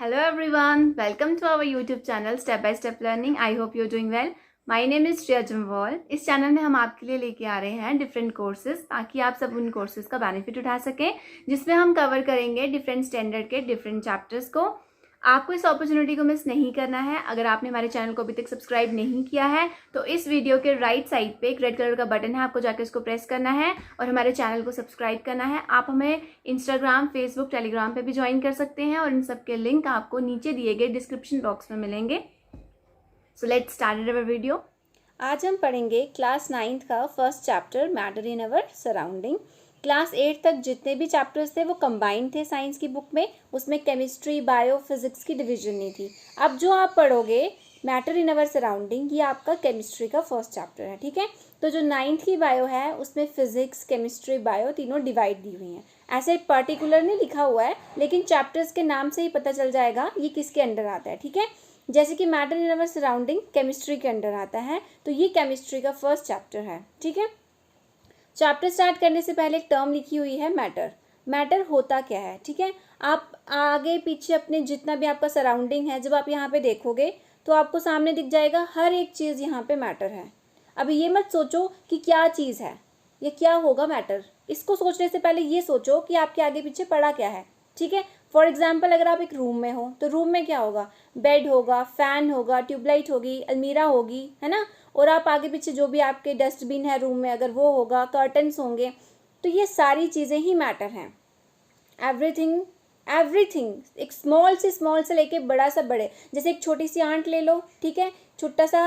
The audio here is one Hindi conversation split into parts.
Hello everyone, welcome to our YouTube channel Step by Step Learning. I hope you're doing well. My name is Shreya Jamwal. इस चैनल में हम आपके लिए लेके आ रहे हैं डिफरेंट कोर्सेज ताकि आप सब उन कोर्सेज का बेनिफिट उठा सकें, जिसमें हम कवर करेंगे डिफरेंट स्टैंडर्ड के डिफरेंट चैप्टर्स को। आपको इस अपॉर्चुनिटी को मिस नहीं करना है। अगर आपने हमारे चैनल को अभी तक सब्सक्राइब नहीं किया है तो इस वीडियो के राइट साइड पे एक रेड कलर का बटन है, आपको जाकर इसको प्रेस करना है और हमारे चैनल को सब्सक्राइब करना है। आप हमें इंस्टाग्राम, फेसबुक, टेलीग्राम पे भी ज्वाइन कर सकते हैं और इन सब के लिंक आपको नीचे दिए गए डिस्क्रिप्शन बॉक्स में मिलेंगे। So let's start our video. आज हम पढ़ेंगे क्लास 9th का first chapter matter in our surrounding. Class 8 तक जितने भी चैप्टर्स थे वो कंबाइंड थे साइंस की बुक में, उसमें केमिस्ट्री, बायो, फिजिक्स की डिवीजन नहीं थी। अब जो आप पढ़ोगे मैटर इन अवर सराउंडिंग, ये आपका केमिस्ट्री का फर्स्ट चैप्टर है, ठीक है। तो जो 9th की बायो है उसमें फिजिक्स, केमिस्ट्री, बायो तीनों डिवाइड दी हुई हैं। ऐसे पर्टिकुलर नहीं लिखा हुआ है, लेकिन चैप्टर्स के नाम से ही पता चल जाएगा ये किसके अंडर आता है, ठीक है। जैसे कि matter in our surrounding chemistry के अंडर आता है, तो ये केमिस्ट्री का फर्स्ट चैप्टर है, ठीक है। चैप्टर स्टार्ट करने से पहले एक टर्म लिखी हुई है मैटर। मैटर होता क्या है, ठीक है। आप आगे पीछे अपने जितना भी आपका सराउंडिंग है, जब आप यहाँ पे देखोगे तो आपको सामने दिख जाएगा हर एक चीज़ यहाँ पे मैटर है। अब ये मत सोचो कि क्या चीज़ है या क्या होगा मैटर, इसको सोचने से पहले ये सोचो कि आपके आगे पीछे पड़ा क्या है, ठीक है। फॉर एग्जाम्पल, अगर आप एक रूम में हो तो रूम में क्या होगा, बेड होगा, फैन होगा, ट्यूबलाइट होगी, अलमीरा होगी, है ना। और आप आगे पीछे जो भी आपके डस्टबिन है रूम में, अगर वो होगा, कर्टन्स होंगे, तो ये सारी चीज़ें ही मैटर हैं। एवरीथिंग एवरीथिंग, एक स्मॉल से लेके बड़ा सा बड़े, जैसे एक छोटी सी आंट ले लो, ठीक है, छोटा सा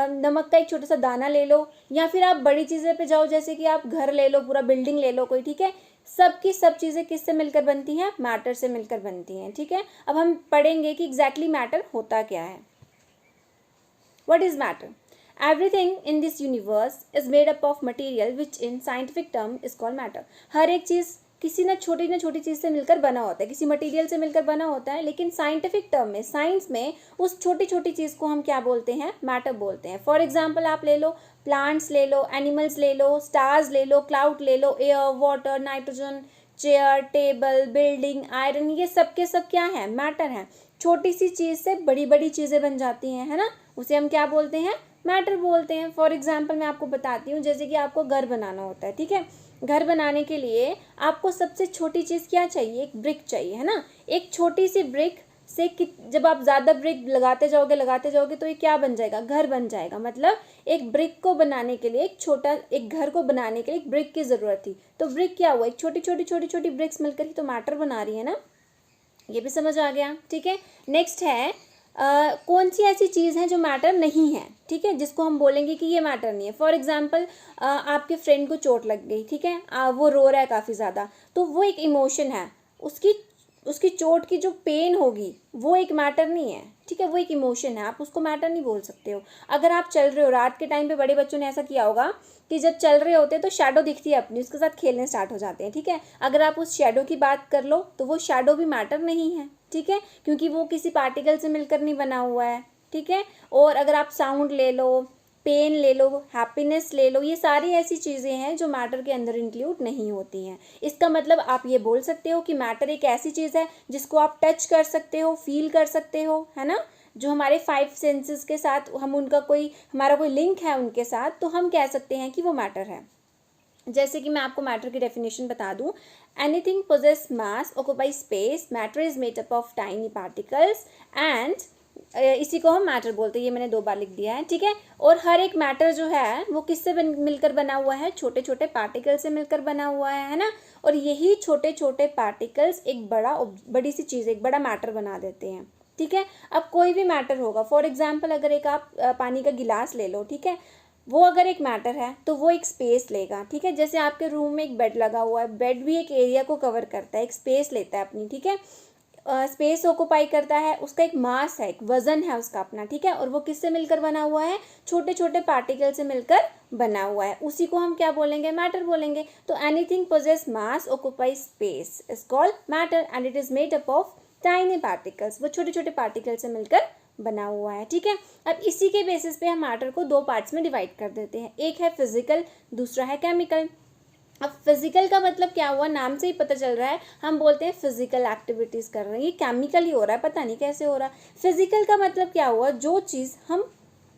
नमक का एक छोटा सा दाना ले लो, या फिर आप बड़ी चीज़ें पे जाओ, जैसे कि आप घर ले लो, पूरा बिल्डिंग ले लो कोई, ठीक है। सब की सब चीज़ें किससे मिलकर बनती हैं, मैटर से मिलकर बनती हैं, ठीक है। अब हम पढ़ेंगे कि एग्जैक्टली मैटर होता क्या है। What is matter? Everything in this universe is made up of material which in scientific term is called matter. हर एक चीज़ किसी ना छोटी चीज़ से मिलकर बना होता है, किसी मटेरियल से मिलकर बना होता है, लेकिन साइंटिफिक टर्म में, साइंस में, उस छोटी छोटी चीज़ को हम क्या बोलते हैं, मैटर बोलते हैं। फॉर एग्जाम्पल आप ले लो, प्लांट्स ले लो, एनिमल्स ले लो, स्टार्स ले लो, क्लाउड ले लो, air, water, nitrogen, chair, table, building, iron, ये सब के सब क्या है, मैटर हैं। छोटी सी चीज़ से बड़ी बड़ी चीज़ें बन जाती हैं, है ना, उसे हम क्या बोलते हैं, मैटर बोलते हैं। फॉर एग्जाम्पल मैं आपको बताती हूँ, जैसे कि आपको घर बनाना होता है, ठीक है। घर बनाने के लिए आपको सबसे छोटी चीज़ क्या चाहिए, एक ब्रिक चाहिए, है ना। एक छोटी सी ब्रिक से जब आप ज़्यादा ब्रिक लगाते जाओगे तो ये क्या बन जाएगा, घर बन जाएगा। मतलब एक ब्रिक को बनाने के लिए, एक घर को बनाने के लिए एक ब्रिक की ज़रूरत थी, तो ब्रिक क्या हुआ, एक छोटी छोटी ब्रिक्स मिलकर ही तो मैटर बना रही है ना। ये भी समझ आ गया, ठीक है। नेक्स्ट है कौन सी ऐसी चीज़ है जो मैटर नहीं है, ठीक है, जिसको हम बोलेंगे कि ये मैटर नहीं है। फॉर एग्जाम्पल आपके फ्रेंड को चोट लग गई, ठीक है, वो रो रहा है काफ़ी ज़्यादा, तो वो एक इमोशन है, उसकी चोट की जो पेन होगी वो एक मैटर नहीं है, ठीक है, वो एक इमोशन है, आप उसको मैटर नहीं बोल सकते हो। अगर आप चल रहे हो रात के टाइम पे, बड़े बच्चों ने ऐसा किया होगा कि जब चल रहे होते हैं तो शैडो दिखती है अपनी, उसके साथ खेलने स्टार्ट हो जाते हैं, ठीक है। अगर आप उस शैडो की बात कर लो तो वो शैडो भी मैटर नहीं है, ठीक है, क्योंकि वो किसी पार्टिकल से मिलकर नहीं बना हुआ है, ठीक है। और अगर आप साउंड ले लो, पेन ले लो, हैप्पीनेस ले लो, ये सारी ऐसी चीज़ें हैं जो मैटर के अंदर इंक्लूड नहीं होती हैं। इसका मतलब आप ये बोल सकते हो कि मैटर एक ऐसी चीज़ है जिसको आप टच कर सकते हो, फील कर सकते हो, है ना। जो हमारे 5 सेंसेस के साथ हमारा कोई लिंक है उनके साथ, तो हम कह सकते हैं कि वो मैटर है। जैसे कि मैं आपको मैटर की डेफिनेशन बता दूं, anything possess mass, occupy space, matter is made up of tiny particles and, इसी को हम मैटर बोलते हैं। ये मैंने 2 बार लिख दिया है, ठीक है। और हर एक मैटर जो है वो किससे मिलकर बना हुआ है, छोटे छोटे पार्टिकल से मिलकर बना हुआ है ना। और यही छोटे छोटे पार्टिकल्स एक बड़ी सी चीज़, एक बड़ा मैटर बना देते हैं, ठीक है। अब कोई भी मैटर होगा, फॉर एग्जाम्पल अगर एक आप पानी का गिलास ले लो, ठीक है, वो अगर एक मैटर है तो वो एक स्पेस लेगा, ठीक है। जैसे आपके रूम में एक बेड लगा हुआ है, बेड भी एक एरिया को कवर करता है, एक स्पेस लेता है अपनी, ठीक है, स्पेस ऑक्यूपाई करता है, उसका एक मास है, एक वजन है उसका अपना, ठीक है। और वो किससे मिलकर बना हुआ है, छोटे छोटे पार्टिकल से मिलकर बना हुआ है, उसी को हम क्या बोलेंगे, मैटर बोलेंगे। तो anything possess mass, occupy space is called matter and it is made up of tiny particles, वो छोटे छोटे पार्टिकल से मिलकर बना हुआ है, ठीक है। अब इसी के बेसिस पे हम मैटर को 2 पार्ट्स में डिवाइड कर देते हैं, एक है फिजिकल, दूसरा है केमिकल। अब फिजिकल का मतलब क्या हुआ, नाम से ही पता चल रहा है, हम बोलते हैं फिजिकल एक्टिविटीज़ कर रहे हैं, ये केमिकली हो रहा है, पता नहीं कैसे हो रहा है। फिजिकल का मतलब क्या हुआ, जो चीज़ हम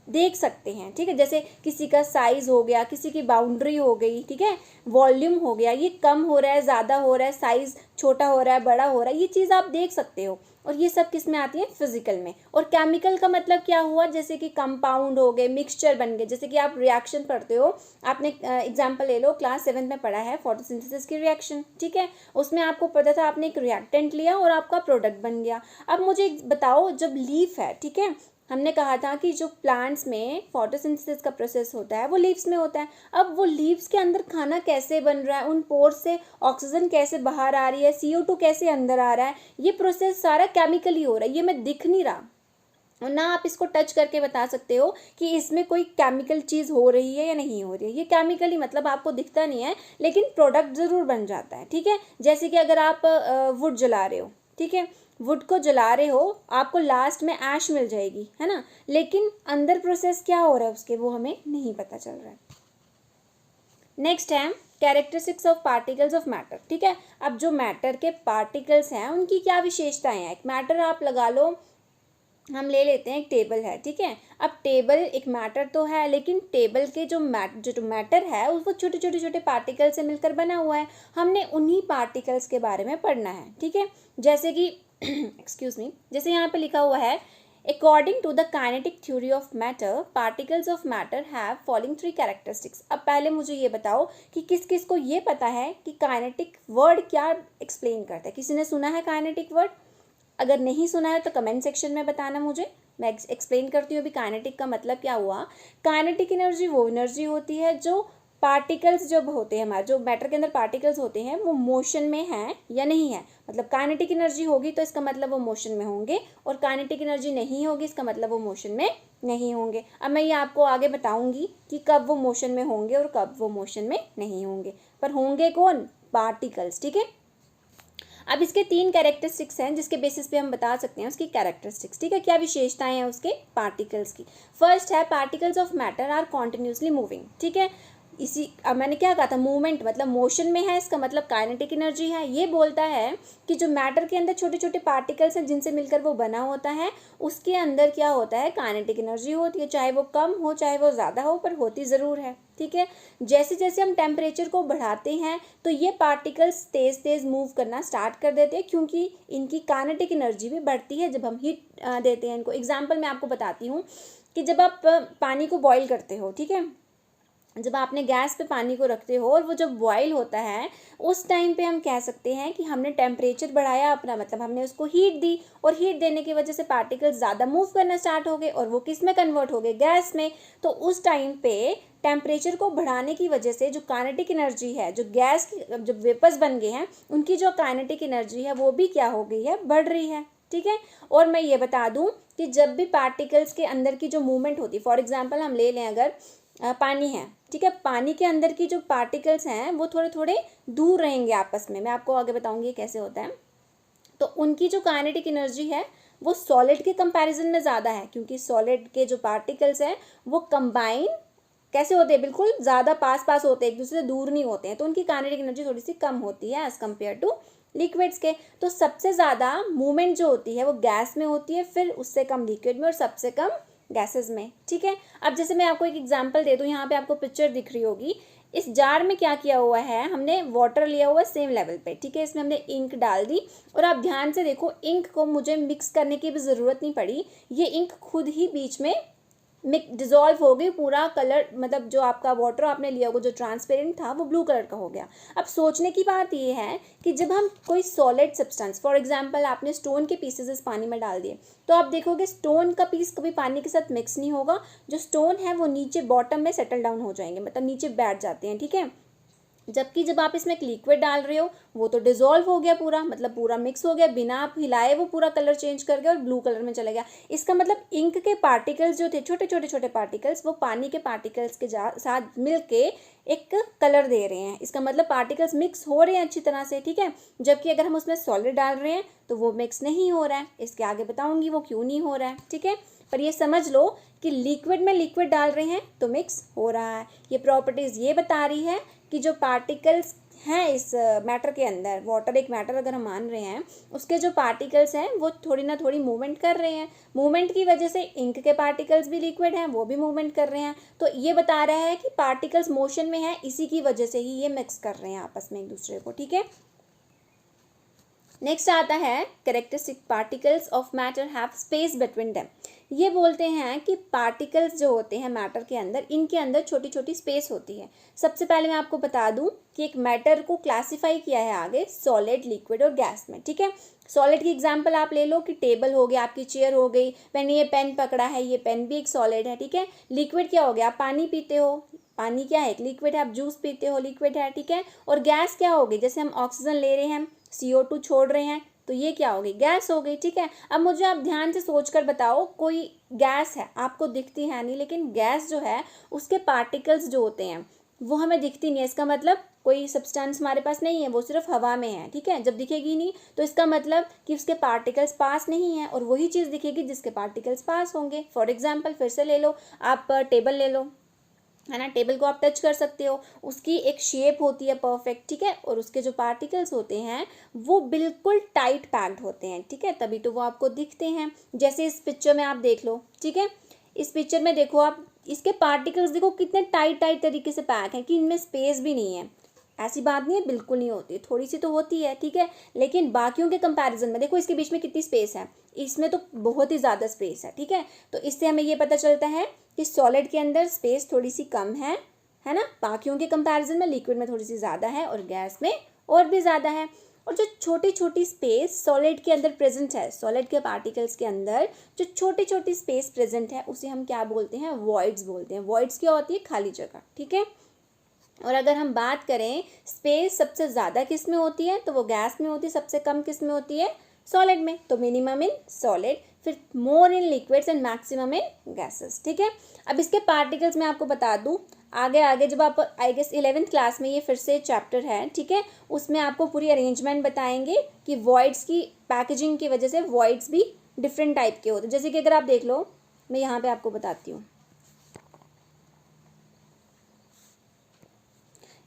देख सकते हैं, ठीक है, जैसे किसी का साइज हो गया, किसी की बाउंड्री हो गई, ठीक है, वॉल्यूम हो गया, ये कम हो रहा है, ज़्यादा हो रहा है, साइज छोटा हो रहा है, बड़ा हो रहा है, ये चीज़ आप देख सकते हो, और ये सब किस में आती है, फिजिकल में। और केमिकल का मतलब क्या हुआ, जैसे कि कंपाउंड हो गए, मिक्सचर बन गए, जैसे कि आप रिएक्शन पढ़ते हो, आपने एग्जाम्पल ले लो, क्लास 7 में पढ़ा है फोटोसिंथेसिस की रिएक्शन, ठीक है, उसमें आपको पता था, आपने एक रिएक्टेंट लिया और आपका प्रोडक्ट बन गया। अब मुझे बताओ, जब लीफ है, ठीक है, हमने कहा था कि जो प्लांट्स में फोटोसिंथेसिस का प्रोसेस होता है वो लीव्स में होता है। अब वो लीव्स के अंदर खाना कैसे बन रहा है, उन पोर्स से ऑक्सीजन कैसे बाहर आ रही है, CO2 कैसे अंदर आ रहा है, ये प्रोसेस सारा केमिकली हो रहा है, ये मैं दिख नहीं रहा, और ना आप इसको टच करके बता सकते हो कि इसमें कोई केमिकल चीज़ हो रही है या नहीं हो रही है। ये केमिकली मतलब आपको दिखता नहीं है, लेकिन प्रोडक्ट ज़रूर बन जाता है, ठीक है। जैसे कि अगर आप वुड जला रहे हो, ठीक है, वुड को जला रहे हो, आपको लास्ट में ऐश मिल जाएगी, है ना, लेकिन अंदर प्रोसेस क्या हो रहा है उसके, वो हमें नहीं पता चल रहा है। नेक्स्ट है characteristics of particles of matter, ठीक है। अब जो मैटर के पार्टिकल्स हैं उनकी क्या विशेषताएं हैं। एक मैटर आप लगा लो, हम ले लेते हैं एक टेबल है, ठीक है। अब टेबल एक मैटर तो है, लेकिन टेबल के जो मैटर है वो छोटे छोटे छोटे पार्टिकल से मिलकर बना हुआ है। हमने उन्हीं पार्टिकल्स के बारे में पढ़ना है, ठीक है। जैसे कि एक्सक्यूज मी, जैसे यहाँ पे लिखा हुआ है, according to the kinetic theory of matter, particles of matter have following 3 characteristics. अब पहले मुझे ये बताओ कि किस किस को ये पता है कि काइनेटिक वर्ड क्या एक्सप्लेन करता है। किसी ने सुना है काइनेटिक वर्ड? अगर नहीं सुना है तो कमेंट सेक्शन में बताना मुझे, मैं एक्सप्लेन करती हूँ अभी काइनेटिक का मतलब क्या हुआ। काइनेटिक एनर्जी वो एनर्जी होती है जो पार्टिकल्स जब होते हैं, हमारे जो मैटर के अंदर पार्टिकल्स होते हैं वो मोशन में हैं या नहीं है। मतलब काइनेटिक एनर्जी होगी तो इसका मतलब वो मोशन में होंगे, और काइनेटिक एनर्जी नहीं होगी इसका मतलब वो मोशन में नहीं होंगे। अब मैं ये आपको आगे बताऊंगी कि कब वो मोशन में होंगे और कब वो मोशन में नहीं होंगे, पर होंगे कौन, पार्टिकल्स, ठीक है। अब इसके 3 कैरेक्टरिस्टिक्स हैं जिसके बेसिस पे हम बता सकते हैं उसकी कैरेक्टरिस्टिक्स, ठीक है, क्या विशेषताएं हैं उसके पार्टिकल्स की। फर्स्ट है particles of matter are continuously moving, ठीक है। इसी अब मैंने क्या कहा था, मूवमेंट मतलब मोशन में है, इसका मतलब काइनेटिक एनर्जी है। ये बोलता है कि जो मैटर के अंदर छोटे छोटे पार्टिकल्स हैं जिनसे मिलकर वो बना होता है, उसके अंदर क्या होता है, काइनेटिक एनर्जी होती है, चाहे वो कम हो चाहे वो ज़्यादा हो, पर होती ज़रूर है, ठीक है। जैसे जैसे हम टेम्परेचर को बढ़ाते हैं तो ये पार्टिकल्स तेज़ तेज़ मूव करना स्टार्ट कर देते हैं, क्योंकि इनकी काइनेटिक एनर्जी भी बढ़ती है जब हम हीट देते हैं इनको। एग्जाम्पल मैं आपको बताती हूँ कि जब आप पानी को बॉईल करते हो, ठीक है, जब आपने गैस पे पानी को रखते हो और वो जब बॉईल होता है, उस टाइम पे हम कह सकते हैं कि हमने टेम्परेचर बढ़ाया अपना, मतलब हमने उसको हीट दी, और हीट देने की वजह से पार्टिकल्स ज़्यादा मूव करना स्टार्ट हो गए और वो किस में कन्वर्ट हो गए, गैस में। तो उस टाइम पे टेम्परेचर को बढ़ाने की वजह से जो काइनेटिक एनर्जी है, जो गैस की जो वेपर्स बन गए हैं उनकी जो काइनेटिक एनर्जी है वो भी क्या हो गई है, बढ़ रही है, ठीक है। और मैं ये बता दूं कि जब भी पार्टिकल्स के अंदर की जो मूवमेंट होती है, फॉर एग्जांपल हम ले लें अगर पानी है, ठीक है, पानी के अंदर की जो पार्टिकल्स हैं वो थोड़े थोड़े दूर रहेंगे आपस में, मैं आपको आगे बताऊंगी कैसे होता है। तो उनकी जो काइनेटिक एनर्जी है वो सॉलिड के कंपैरिजन में ज़्यादा है, क्योंकि सॉलिड के जो पार्टिकल्स हैं वो कंबाइन कैसे होते हैं, बिल्कुल ज़्यादा पास पास होते हैं, एक दूसरे से दूर नहीं होते हैं, तो उनकी काइनेटिक एनर्जी थोड़ी सी कम होती है एज़ कम्पेयर टू लिक्विड्स के। तो सबसे ज़्यादा मूवमेंट जो होती है वो गैस में होती है, फिर उससे कम लिक्विड में, और सबसे कम गैसेस में, ठीक है। अब जैसे मैं आपको एक एग्जांपल दे दूं, यहाँ पे आपको पिक्चर दिख रही होगी, इस जार में क्या किया हुआ है, हमने वाटर लिया हुआ है सेम लेवल पे, ठीक है, इसमें हमने इंक डाल दी, और आप ध्यान से देखो इंक को मुझे मिक्स करने की भी ज़रूरत नहीं पड़ी, ये इंक खुद ही बीच में डिजॉल्व हो गई, पूरा कलर मतलब जो आपका वाटर आपने लिया होगा जो ट्रांसपेरेंट था वो ब्लू कलर का हो गया। अब सोचने की बात ये है कि जब हम कोई सॉलिड सब्सटेंस, फॉर एग्जांपल आपने स्टोन के पीसेस इस पानी में डाल दिए, तो आप देखोगे स्टोन का पीस कभी पानी के साथ मिक्स नहीं होगा, जो स्टोन है वो नीचे बॉटम में सेटल डाउन हो जाएंगे, मतलब नीचे बैठ जाते हैं, ठीक है। जबकि जब आप इसमें एक लिक्विड डाल रहे हो वो तो डिजोल्व हो गया पूरा, मतलब पूरा मिक्स हो गया, बिना आप हिलाए वो पूरा कलर चेंज कर गया और ब्लू कलर में चला गया। इसका मतलब इंक के पार्टिकल्स जो थे, छोटे छोटे छोटे पार्टिकल्स, वो पानी के पार्टिकल्स के साथ मिलके एक कलर दे रहे हैं, इसका मतलब पार्टिकल्स मिक्स हो रहे हैं अच्छी तरह से, ठीक है। जबकि अगर हम उसमें सॉलिड डाल रहे हैं तो वो मिक्स नहीं हो रहा है, इसके आगे बताऊंगी वो क्यों नहीं हो रहा है, ठीक है। पर ये समझ लो कि लिक्विड में लिक्विड डाल रहे हैं तो मिक्स हो रहा है। ये प्रॉपर्टीज़ ये बता रही है कि जो पार्टिकल्स हैं इस मैटर के अंदर, वाटर एक मैटर अगर हम मान रहे हैं, उसके जो पार्टिकल्स हैं वो थोड़ी ना थोड़ी मूवमेंट कर रहे हैं। मूवमेंट की वजह से इंक के पार्टिकल्स भी लिक्विड हैं, वो भी मूवमेंट कर रहे हैं। तो ये बता रहा है कि पार्टिकल्स मोशन में हैं, इसी की वजह से ही ये मिक्स कर रहे हैं आपस में एक दूसरे को। ठीक है, नेक्स्ट आता है characteristic particles of matter have space between them. ये बोलते हैं कि पार्टिकल्स जो होते हैं मैटर के अंदर, इनके अंदर छोटी छोटी स्पेस होती है। सबसे पहले मैं आपको बता दूं कि एक मैटर को क्लासिफाई किया है आगे सॉलिड, लिक्विड और गैस में। ठीक है, सॉलिड की एग्जांपल आप ले लो कि टेबल हो गया, आपकी चेयर हो गई, मैंने ये पेन पकड़ा है, ये पेन भी एक सॉलिड है। ठीक है, लिक्विड क्या हो गया, आप पानी पीते हो, पानी क्या है, एक लिक्विड है, आप जूस पीते हो, लिक्विड है। ठीक है, और गैस क्या होगी, जैसे हम ऑक्सीजन ले रहे हैं, CO2 छोड़ रहे हैं, तो ये क्या हो गई, गैस हो गई। ठीक है, अब मुझे आप ध्यान से सोच कर बताओ, कोई गैस है, आपको दिखती है नहीं, लेकिन गैस जो है उसके पार्टिकल्स जो होते हैं वो हमें दिखती नहीं है। इसका मतलब कोई सब्सटेंस हमारे पास नहीं है, वो सिर्फ हवा में है। ठीक है, जब दिखेगी नहीं तो इसका मतलब कि उसके पार्टिकल्स पास नहीं है, और वही चीज़ दिखेगी जिसके पार्टिकल्स पास होंगे। फॉर एग्जाम्पल फिर से ले लो, आप टेबल ले लो, है ना, टेबल को आप टच कर सकते हो, उसकी एक शेप होती है परफेक्ट। ठीक है, और उसके जो पार्टिकल्स होते हैं वो बिल्कुल टाइट पैक्ड होते हैं। ठीक है, तभी तो वो आपको दिखते हैं। जैसे इस पिक्चर में आप देख लो, ठीक है, इस पिक्चर में देखो आप, इसके पार्टिकल्स देखो कितने टाइट टाइट तरीके से पैक हैं कि इनमें स्पेस भी नहीं है। ऐसी बात नहीं है, बिल्कुल नहीं होती, थोड़ी सी तो होती है। ठीक है, लेकिन बाकियों के कंपैरिजन में देखो इसके बीच में कितनी स्पेस है, इसमें तो बहुत ही ज़्यादा स्पेस है। ठीक है, तो इससे हमें ये पता चलता है कि सॉलिड के अंदर स्पेस थोड़ी सी कम है ना, बाकियों के कंपैरिजन में लिक्विड में थोड़ी सी ज़्यादा है और गैस में और भी ज़्यादा है। और जो छोटी छोटी स्पेस सॉलिड के अंदर प्रेजेंट है, सॉलिड के पार्टिकल्स के अंदर जो छोटी छोटी स्पेस प्रेजेंट है, उसे हम क्या बोलते हैं, वॉइड्स बोलते हैं। वॉइड्स क्या होती है, खाली जगह। ठीक है, और अगर हम बात करें स्पेस सबसे ज़्यादा किस में होती है, तो वो गैस में होती है, सबसे कम किस में होती है, सॉलिड में। तो मिनिमम इन सॉलिड, फिर more in liquids and maximum in gases. ठीक है, अब इसके पार्टिकल्स मैं आपको बता दूं, आगे जब आप आई गेस 11th क्लास में, ये फिर से चैप्टर है, ठीक है, उसमें आपको पूरी अरेंजमेंट बताएंगे कि वॉइड्स की पैकेजिंग की वजह से वॉइड्स भी डिफरेंट टाइप के होते हैं। जैसे कि अगर आप देख लो, मैं यहाँ पे आपको बताती हूँ,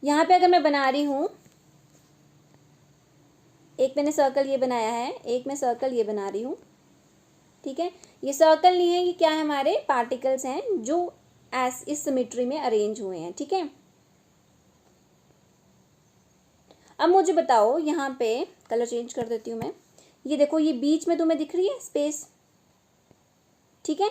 यहाँ पे अगर मैं बना रही हूँ, एक मैंने सर्कल ये बनाया है, एक मैं सर्कल ये बना रही हूँ। ठीक है, ये सर्कल नहीं है, ये क्या है, हमारे पार्टिकल्स हैं जो इस सिमेट्री में अरेंज हुए हैं। ठीक है, अब मुझे बताओ, यहाँ पे कलर चेंज कर देती हूँ मैं, ये देखो, ये बीच में तुम्हें दिख रही है स्पेस। ठीक है,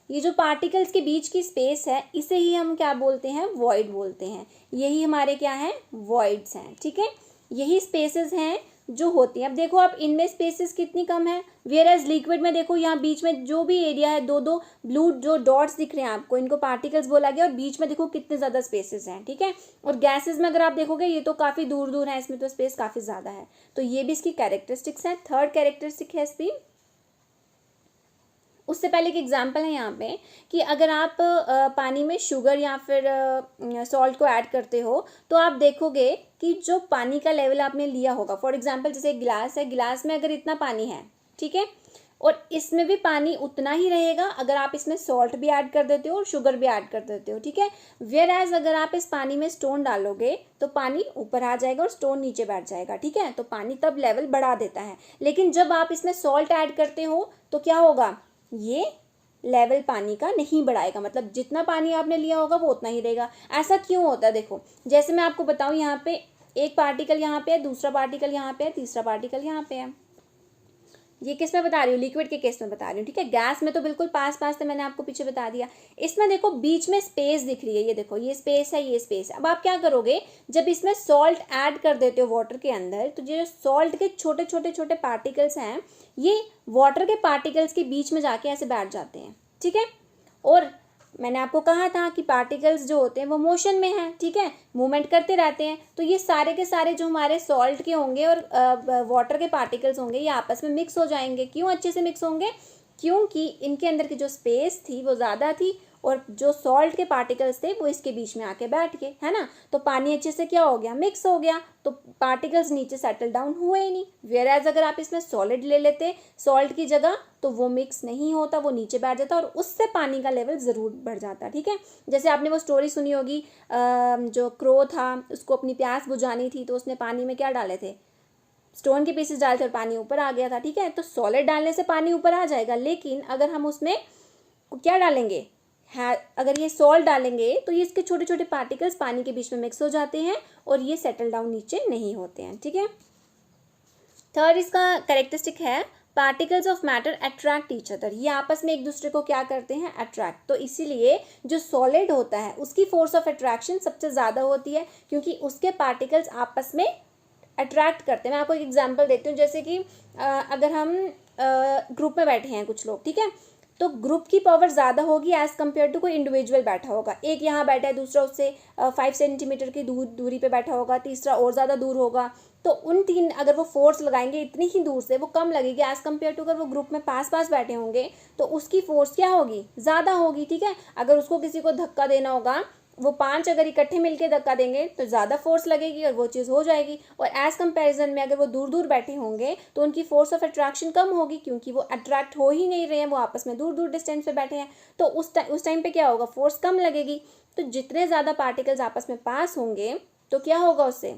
ये जो पार्टिकल्स के बीच की स्पेस है, इसे ही हम क्या बोलते हैं, वॉइड बोलते हैं। यही हमारे क्या है, वॉइड्स हैं। ठीक है, यही स्पेसेस हैं जो होती हैं। अब देखो आप, इनमें स्पेसेस कितनी कम है, वेयर एज लिक्विड में देखो, यहाँ बीच में जो भी एरिया है, दो दो ब्लू जो डॉट्स दिख रहे हैं आपको, इनको पार्टिकल्स बोला गया, और बीच में देखो कितने ज़्यादा स्पेसेस हैं। ठीक है, और गैसेस में अगर आप देखोगे, ये तो काफ़ी दूर दूर है, इसमें तो स्पेस काफ़ी ज़्यादा है। तो ये भी इसकी कैरेक्टरिस्टिक्स हैं। थर्ड कैरेक्टरिस्टिक है इसकी, उससे पहले एक एग्जांपल है यहाँ पे कि अगर आप पानी में शुगर या फिर सॉल्ट को ऐड करते हो, तो आप देखोगे कि जो पानी का लेवल आपने लिया होगा, फॉर एग्जांपल जैसे एक गिलास है, गिलास में अगर इतना पानी है, ठीक है, और इसमें भी पानी उतना ही रहेगा अगर आप इसमें सॉल्ट भी ऐड कर देते हो और शुगर भी ऐड कर देते हो। ठीक है, वेयर एज अगर आप इस पानी में स्टोन डालोगे तो पानी ऊपर आ जाएगा और स्टोन नीचे बैठ जाएगा। ठीक है, तो पानी तब लेवल बढ़ा देता है, लेकिन जब आप इसमें सॉल्ट ऐड करते हो तो क्या होगा, ये लेवल पानी का नहीं बढ़ाएगा, मतलब जितना पानी आपने लिया होगा वो उतना ही रहेगा। ऐसा क्यों होता है, देखो जैसे मैं आपको बताऊं, यहाँ पे एक पार्टिकल यहाँ पे है, दूसरा पार्टिकल यहाँ पे है, तीसरा पार्टिकल यहाँ पे है। ये किस में बता रही हूँ, लिक्विड के केस में बता रही हूँ। ठीक है, गैस में तो बिल्कुल पास पास थे, मैंने आपको पीछे बता दिया। इसमें देखो बीच में स्पेस दिख रही है, ये देखो, ये स्पेस है, ये स्पेस है। अब आप क्या करोगे, जब इसमें सॉल्ट ऐड कर देते हो वाटर के अंदर, तो जो सॉल्ट के छोटे छोटे छोटे पार्टिकल्स हैं, ये वाटर के पार्टिकल्स के बीच में जाके ऐसे बैठ जाते हैं। ठीक है, और मैंने आपको कहा था कि पार्टिकल्स जो होते हैं वो मोशन में हैं। ठीक है, मूवमेंट करते रहते हैं, तो ये सारे के सारे जो हमारे सॉल्ट के होंगे और वाटर के पार्टिकल्स होंगे, ये आपस में मिक्स हो जाएंगे। क्यों अच्छे से मिक्स होंगे, क्योंकि इनके अंदर की जो स्पेस थी वो ज़्यादा थी और जो सॉल्ट के पार्टिकल्स थे वो इसके बीच में आके बैठ गए, है ना। तो पानी अच्छे से क्या हो गया, मिक्स हो गया, तो पार्टिकल्स नीचे सेटल डाउन हुए ही नहीं। वेयर एज अगर आप इसमें सॉलिड ले लेते सॉल्ट की जगह तो वो मिक्स नहीं होता, वो नीचे बैठ जाता और उससे पानी का लेवल ज़रूर बढ़ जाता, ठीक है। जैसे आपने वो स्टोरी सुनी होगी, जो क्रो था उसको अपनी प्यास बुझानी थी तो उसने पानी में क्या डाले थे, स्टोन के पीसेस डाले थे और पानी ऊपर आ गया था, ठीक है। तो सॉलिड डालने से पानी ऊपर आ जाएगा, लेकिन अगर हम उसमें क्या डालेंगे, है अगर ये सॉल्ट डालेंगे तो ये इसके छोटे छोटे पार्टिकल्स पानी के बीच में मिक्स हो जाते हैं और ये सेटल डाउन नीचे नहीं होते हैं, ठीक है। थर्ड इसका कैरेक्टरिस्टिक है particles of matter attract each other, ये आपस में एक दूसरे को क्या करते हैं, अट्रैक्ट। तो इसीलिए जो सॉलिड होता है उसकी फोर्स ऑफ अट्रैक्शन सबसे ज़्यादा होती है, क्योंकि उसके पार्टिकल्स आपस में अट्रैक्ट करते हैं। मैं आपको एक एग्जांपल देती हूँ, जैसे कि अगर हम ग्रुप में बैठे हैं कुछ लोग, ठीक है, तो ग्रुप की पावर ज़्यादा होगी एज़ कम्पेयर टू कोई इंडिविजुअल बैठा होगा। एक यहाँ बैठा है, दूसरा उससे 5 सेंटीमीटर की दूरी पे बैठा होगा, तीसरा और ज़्यादा दूर होगा। तो उन तीन अगर वो फोर्स लगाएंगे इतनी ही दूर से, वो कम लगेगी एज़ कम्पेयर टू अगर वो ग्रुप में पास पास बैठे होंगे तो उसकी फोर्स क्या होगी, ज़्यादा होगी, ठीक है। अगर उसको किसी को धक्का देना होगा, वो 5 अगर इकट्ठे मिलके धक्का देंगे तो ज़्यादा फोर्स लगेगी और वो चीज़ हो जाएगी। और एज़ कंपैरिजन में अगर वो दूर दूर बैठे होंगे तो उनकी फोर्स ऑफ अट्रैक्शन कम होगी, क्योंकि वो अट्रैक्ट हो ही नहीं रहे हैं, वो आपस में दूर दूर डिस्टेंस पे बैठे हैं। तो उस टाइम पे क्या होगा, फोर्स कम लगेगी। तो जितने ज़्यादा पार्टिकल्स आपस में पास होंगे तो क्या होगा, उससे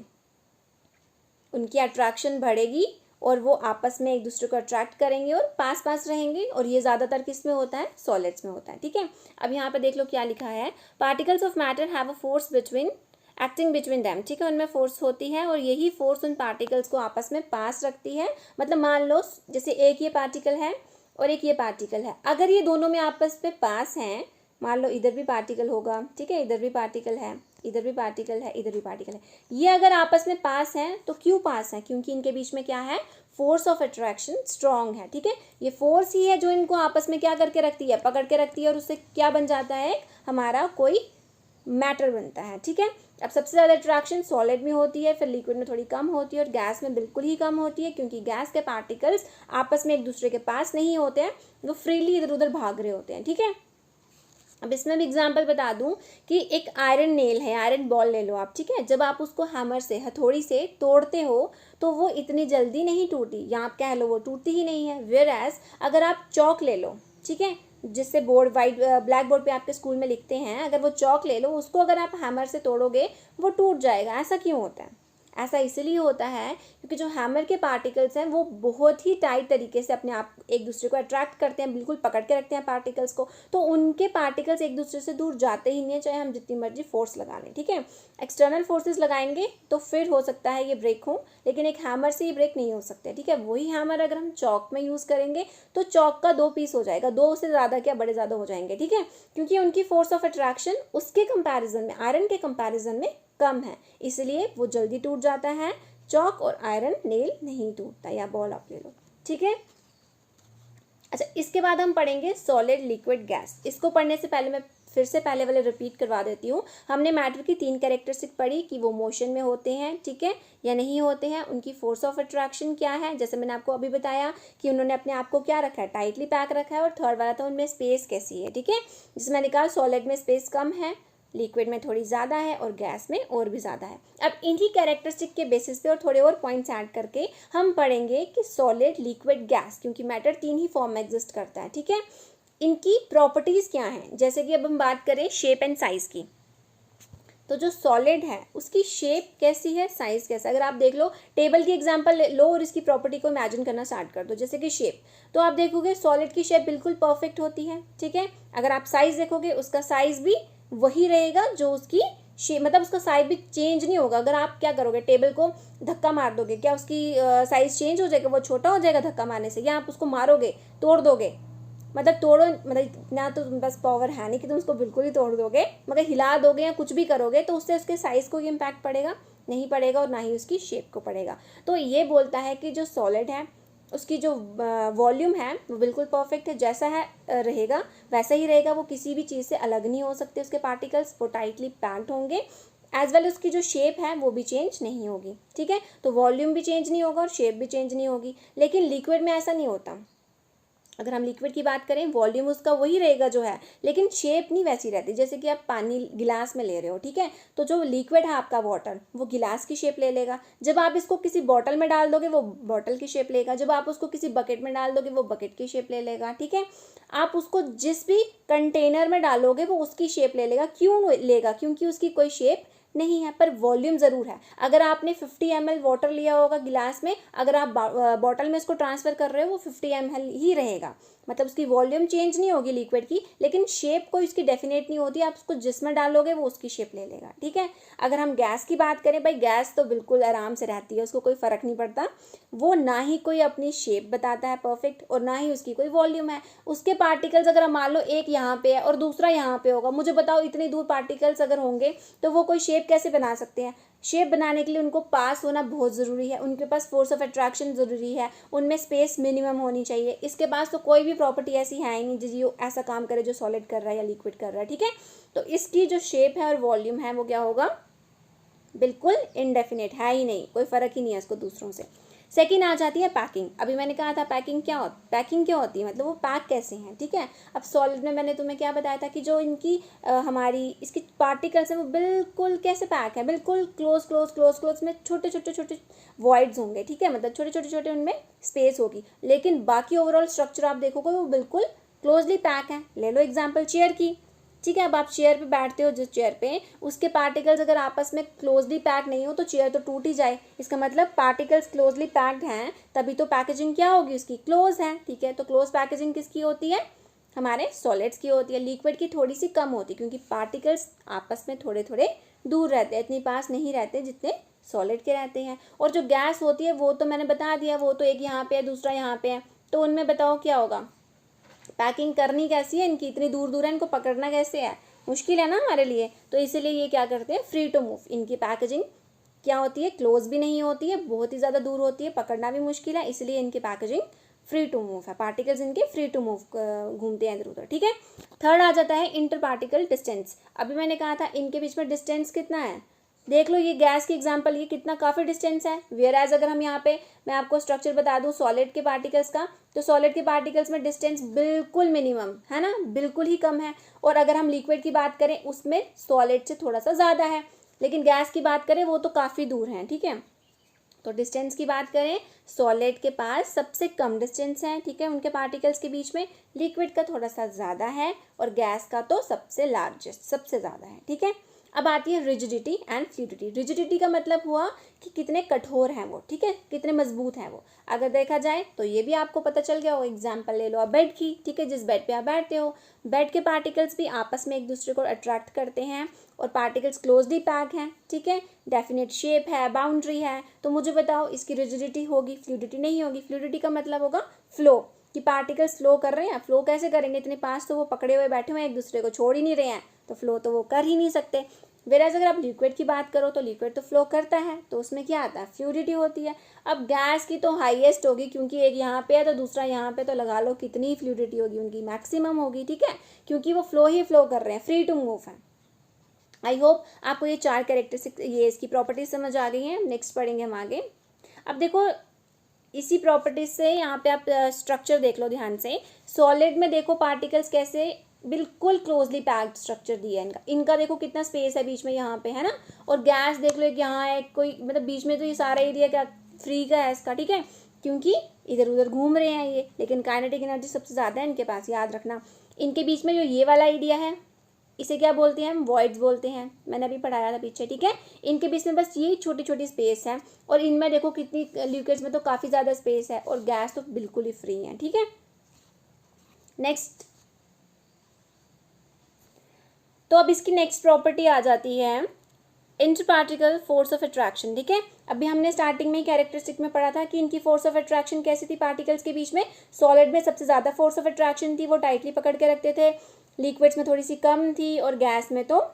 उनकी अट्रैक्शन बढ़ेगी और वो आपस में एक दूसरे को अट्रैक्ट करेंगे और पास पास रहेंगे। और ये ज़्यादातर किस में होता है, सॉलिड्स में होता है, ठीक है। अब यहाँ पे देख लो क्या लिखा है, particles of matter have a force acting between them, ठीक है, उनमें फोर्स होती है और यही फोर्स उन पार्टिकल्स को आपस में पास रखती है। मतलब मान लो जैसे एक ये पार्टिकल है और एक ये पार्टिकल है, अगर ये दोनों में आपस में पास हैं, मान लो इधर भी पार्टिकल होगा, ठीक है, इधर भी पार्टिकल है, इधर भी पार्टिकल है, इधर भी पार्टिकल है, ये अगर आपस में पास हैं तो क्यों पास हैं, क्योंकि इनके बीच में क्या है, फोर्स ऑफ अट्रैक्शन स्ट्रांग है, ठीक है। ये फोर्स ही है जो इनको आपस में क्या करके रखती है, पकड़ के रखती है, और उससे क्या बन जाता है, हमारा कोई मैटर बनता है, ठीक है। अब सबसे ज़्यादा अट्रैक्शन सॉलिड में होती है, फिर लिक्विड में थोड़ी कम होती है और गैस में बिल्कुल ही कम होती है, क्योंकि गैस के पार्टिकल्स आपस में एक दूसरे के पास नहीं होते हैं, वो फ्रीली इधर उधर भाग रहे होते हैं, ठीक है। अब इसमें भी एग्जांपल बता दूं कि एक आयरन नेल है, आयरन बॉल ले लो आप, ठीक है, जब आप उसको हैमर से, हथौड़ी से तोड़ते हो तो वो इतनी जल्दी नहीं टूटी, या आप कह लो वो टूटती ही नहीं है। वेयर एज अगर आप चौक ले लो, ठीक है, जिससे बोर्ड ब्लैक बोर्ड पे आपके स्कूल में लिखते हैं, अगर वो चौक ले लो, उसको अगर आप हैमर से तोड़ोगे वो टूट जाएगा। ऐसा क्यों होता है, ऐसा इसलिए होता है क्योंकि जो हैमर के पार्टिकल्स हैं वो बहुत ही टाइट तरीके से अपने आप एक दूसरे को अट्रैक्ट करते हैं, बिल्कुल पकड़ के रखते हैं पार्टिकल्स को, तो उनके पार्टिकल्स एक दूसरे से दूर जाते ही नहीं है, चाहे हम जितनी मर्जी फोर्स लगा लें, ठीक है। एक्सटर्नल फोर्सेस लगाएंगे तो फिर हो सकता है ये ब्रेक हो, लेकिन एक हैमर से ये ब्रेक नहीं हो सकते, ठीक है। वही हैमर अगर हम चौक में यूज़ करेंगे तो चौक का 2 पीस हो जाएगा, 2 से ज़्यादा क्या, बड़े ज़्यादा हो जाएंगे, ठीक है, क्योंकि उनकी फोर्स ऑफ अट्रैक्शन उसके कंपैरिजन में, आयरन के कंपैरिजन में कम है, इसलिए वो जल्दी टूट जाता है। चौक और आयरन नेल नहीं टूटता, या बॉल आप ले लो, ठीक है। अच्छा, इसके बाद हम पढ़ेंगे सॉलिड, लिक्विड, गैस। इसको पढ़ने से पहले मैं फिर से पहले वाले रिपीट करवा देती हूँ। हमने मैटर की 3 कैरेक्टरिस्टिक पढ़ी कि वो मोशन में होते हैं, ठीक है, या नहीं होते हैं, उनकी फोर्स ऑफ अट्रैक्शन क्या है, जैसे मैंने आपको अभी बताया कि उन्होंने अपने आप को क्या रखा है, टाइटली पैक रखा है। और थर्ड वाला था उनमें स्पेस कैसी है, ठीक है, जिसमें मैंने कहा सॉलिड में स्पेस कम है, लिक्विड में थोड़ी ज़्यादा है और गैस में और भी ज़्यादा है। अब इन्हीं कैरेक्टरिस्टिक के बेसिस पे और थोड़े और पॉइंट्स ऐड करके हम पढ़ेंगे कि सॉलिड, लिक्विड, गैस, क्योंकि मैटर 3 ही फॉर्म में एग्जिस्ट करता है, ठीक है, इनकी प्रॉपर्टीज़ क्या हैं। जैसे कि अब हम बात करें शेप एंड साइज़ की, तो जो सॉलिड है उसकी शेप कैसी है, साइज़ कैसा। अगर आप देख लो, टेबल की एग्जांपल लो और इसकी प्रॉपर्टी को इमेजिन करना स्टार्ट कर दो। जैसे कि शेप, तो आप देखोगे सॉलिड की शेप बिल्कुल परफेक्ट होती है, ठीक है। अगर आप साइज़ देखोगे, उसका साइज़ भी वही रहेगा जो उसकी शेप, मतलब उसका साइज भी चेंज नहीं होगा। अगर आप क्या करोगे, टेबल को धक्का मार दोगे, क्या उसकी साइज़ चेंज हो जाएगा, वो छोटा हो जाएगा धक्का मारने से, या आप उसको मारोगे, तोड़ दोगे, मतलब तोड़ो, मतलब इतना तो बस पावर है नहीं कि तुम उसको बिल्कुल ही तोड़ दोगे, मगर हिला दोगे या कुछ भी करोगे तो उससे उसके साइज़ को इम्पैक्ट पड़ेगा, नहीं पड़ेगा, और ना ही उसकी शेप को पड़ेगा। तो ये बोलता है कि जो सॉलिड है उसकी जो वॉल्यूम है वो बिल्कुल परफेक्ट है, जैसा है रहेगा वैसा ही रहेगा, वो किसी भी चीज़ से अलग नहीं हो सकते उसके पार्टिकल्स, वो टाइटली पैक्ड होंगे। एज वेल उसकी जो शेप है वो भी चेंज नहीं होगी, ठीक है। तो वॉल्यूम भी चेंज नहीं होगा और शेप भी चेंज नहीं होगी। लेकिन लिक्विड में ऐसा नहीं होता, अगर हम लिक्विड की बात करें वॉल्यूम उसका वही रहेगा जो है, लेकिन शेप नहीं वैसी रहती। जैसे कि आप पानी गिलास में ले रहे हो, ठीक है, तो जो लिक्विड है आपका वाटर वो गिलास की शेप ले लेगा। जब आप इसको किसी बॉटल में डाल दोगे वो बॉटल की शेप लेगा। जब आप उसको किसी बकेट में डाल दोगे वो बकेट की शेप ले लेगा, ठीक है। आप उसको जिस भी कंटेनर में डालोगे वो उसकी शेप ले लेगा। क्यों लेगा? क्योंकि उसकी कोई शेप नहीं है, पर वॉल्यूम ज़रूर है। अगर आपने 50 ml वाटर लिया होगा गिलास में, अगर आप बॉटल में इसको ट्रांसफ़र कर रहे हो वो 50 ml ही रहेगा। मतलब उसकी वॉल्यूम चेंज नहीं होगी लिक्विड की, लेकिन शेप कोई उसकी डेफिनेट नहीं होती। आप उसको जिसमें डालोगे वो उसकी शेप ले लेगा, ठीक है। अगर हम गैस की बात करें, भाई गैस तो बिल्कुल आराम से रहती है, उसको कोई फ़र्क नहीं पड़ता। वो ना ही कोई अपनी शेप बताता है परफेक्ट, और ना ही उसकी कोई वॉल्यूम है। उसके पार्टिकल्स अगर हम मान लो एक यहाँ पे है और दूसरा यहाँ पे होगा, मुझे बताओ इतनी दूर पार्टिकल्स अगर होंगे तो वो कोई शेप कैसे बना सकते हैं? शेप बनाने के लिए उनको पास होना बहुत ज़रूरी है, उनके पास फोर्स ऑफ अट्रैक्शन ज़रूरी है, उनमें स्पेस मिनिमम होनी चाहिए। इसके पास तो कोई भी प्रॉपर्टी ऐसी है ही नहीं जो ऐसा काम करे जो सॉलिड कर रहा है या लिक्विड कर रहा है, ठीक है। तो इसकी जो शेप है और वॉल्यूम है वो क्या होगा? बिल्कुल इनडेफिनेट है ही नहीं, कोई फ़र्क ही नहीं है इसको दूसरों से। सेकंड आ जाती है पैकिंग। अभी मैंने कहा था पैकिंग क्या होती है, मतलब वो पैक कैसे हैं, ठीक है। अब सॉलिड में मैंने तुम्हें क्या बताया था कि जो इनकी हमारी इसकी पार्टिकल्स हैं वो बिल्कुल कैसे पैक है, बिल्कुल क्लोज में छोटे वॉइड्स होंगे, ठीक है, मतलब छोटे उनमें स्पेस होगी, लेकिन बाकी ओवरऑल स्ट्रक्चर आप देखोगे वो बिल्कुल क्लोजली पैक है। ले लो एग्जाम्पल चेयर की, ठीक है। अब आप चेयर पे बैठते हो, जिस चेयर पे, उसके पार्टिकल्स अगर आपस में क्लोजली पैक नहीं हो तो चेयर तो टूट ही जाए। इसका मतलब पार्टिकल्स क्लोजली पैक्ड हैं, तभी तो पैकेजिंग क्या होगी उसकी? क्लोज है, ठीक है। तो क्लोज पैकेजिंग किसकी होती है? हमारे सॉलिड्स की होती है। लिक्विड की थोड़ी सी कम होती है, क्योंकि पार्टिकल्स आपस में थोड़े दूर रहते हैं, इतनी पास नहीं रहते जितने सॉलिड के रहते हैं। और जो गैस होती है वो तो मैंने बता दिया, वो तो एक यहाँ पे है दूसरा यहाँ पे है, तो उनमें बताओ क्या होगा? पैकिंग करनी कैसी है इनकी? इतनी दूर है, इनको पकड़ना कैसे है? मुश्किल है ना हमारे लिए। तो इसीलिए ये क्या करते हैं? Free to move. इनकी पैकेजिंग क्या होती है? क्लोज भी नहीं होती है, बहुत ही ज़्यादा दूर होती है, पकड़ना भी मुश्किल है, इसलिए इनकी पैकेजिंग फ्री टू मूव है। पार्टिकल्स इनके फ्री टू मूव घूमते हैं इधर उधर, ठीक है। थर्ड आ जाता है इंटर पार्टिकल डिस्टेंस। अभी मैंने कहा था इनके बीच में डिस्टेंस कितना है, देख लो। ये गैस की एग्जांपल, ये कितना काफ़ी डिस्टेंस है। वेयर एज अगर हम यहाँ पे मैं आपको स्ट्रक्चर बता दूँ सॉलिड के पार्टिकल्स का, तो सॉलिड के पार्टिकल्स में डिस्टेंस बिल्कुल मिनिमम है ना, बिल्कुल ही कम है। और अगर हम लिक्विड की बात करें उसमें सॉलिड से थोड़ा सा ज़्यादा है, लेकिन गैस की बात करें वो तो काफ़ी दूर है, ठीक है। तो डिस्टेंस की बात करें, सॉलिड के पास सबसे कम डिस्टेंस है, ठीक है, उनके पार्टिकल्स के बीच में। लिक्विड का थोड़ा सा ज़्यादा है, और गैस का तो सबसे लार्जेस्ट, सबसे ज़्यादा है, ठीक है। अब आती है रिजिडिटी एंड फ्लूइडिटी। रिजिडिटी का मतलब हुआ कि कितने कठोर हैं वो, ठीक है, कितने मजबूत हैं वो। अगर देखा जाए तो ये भी आपको पता चल गया हो। एग्जाम्पल ले लो आप बेड की, ठीक है, जिस बेड पे आप बैठते हो, बेड के पार्टिकल्स भी आपस में एक दूसरे को अट्रैक्ट करते हैं, और पार्टिकल्स क्लोजली पैक हैं, ठीक है, डेफिनेट शेप है, बाउंड्री है। तो मुझे बताओ इसकी रिजिडिटी होगी, फ्लूइडिटी नहीं होगी। फ्लूइडिटी का मतलब होगा फ्लो, कि पार्टिकल्स फ्लो कर रहे हैं। फ्लो कैसे करेंगे? इतने पास तो वो पकड़े हुए बैठे हुए हैं, एक दूसरे को छोड़ ही नहीं रहे हैं, तो फ्लो तो वो कर ही नहीं सकते। वेराज अगर आप लिक्विड की बात करो तो लिक्विड तो फ्लो करता है, तो उसमें क्या आता है? फ्लूइडिटी होती है। अब गैस की तो हाईएस्ट होगी, क्योंकि एक यहाँ पे है तो दूसरा यहाँ पे, तो लगा लो कितनी फ्लूइडिटी होगी उनकी? मैक्सिमम होगी, ठीक है, क्योंकि वो फ्लो ही फ्लो कर रहे हैं, फ्री टू मूव है। आई होप आपको ये 4 कैरेक्टरिस्टिक, ये इसकी प्रॉपर्टीज समझ आ गई हैं। नेक्स्ट पढ़ेंगे हम आगे। अब देखो इसी प्रॉपर्टीज से यहाँ पे आप स्ट्रक्चर देख लो ध्यान से। सॉलिड में देखो पार्टिकल्स कैसे बिल्कुल क्लोजली पैक्ड स्ट्रक्चर दिया है इनका देखो कितना स्पेस है बीच में यहाँ पे, है ना। और गैस देख लो, एक यहाँ है, कोई मतलब बीच में तो ये सारा एरिया क्या फ्री का है इसका, ठीक है, क्योंकि इधर उधर घूम रहे हैं ये। लेकिन काइनेटिक एनर्जी सबसे ज़्यादा है इनके पास, याद रखना। इनके बीच में जो ये वाला एरिया है इसे क्या बोलते हैं हम? वॉइड्स बोलते हैं, मैंने अभी पढ़ाया था पीछे, ठीक है। इनके बीच में बस ये छोटी छोटी स्पेस है, और इनमें देखो कितनी, लिक्विड्स में तो काफ़ी ज़्यादा स्पेस है, और गैस तो बिल्कुल ही फ्री है, ठीक है। नेक्स्ट, तो अब इसकी नेक्स्ट प्रॉपर्टी आ जाती है inter particle force of attraction, ठीक है। अभी हमने स्टार्टिंग में कैरेक्टरिस्टिक में पढ़ा था कि इनकी फोर्स ऑफ अट्रैक्शन कैसी थी पार्टिकल्स के बीच में। सॉलिड में सबसे ज़्यादा फोर्स ऑफ अट्रैक्शन थी, वो टाइटली पकड़ के रखते थे। लिक्विड्स में थोड़ी सी कम थी, और गैस में तो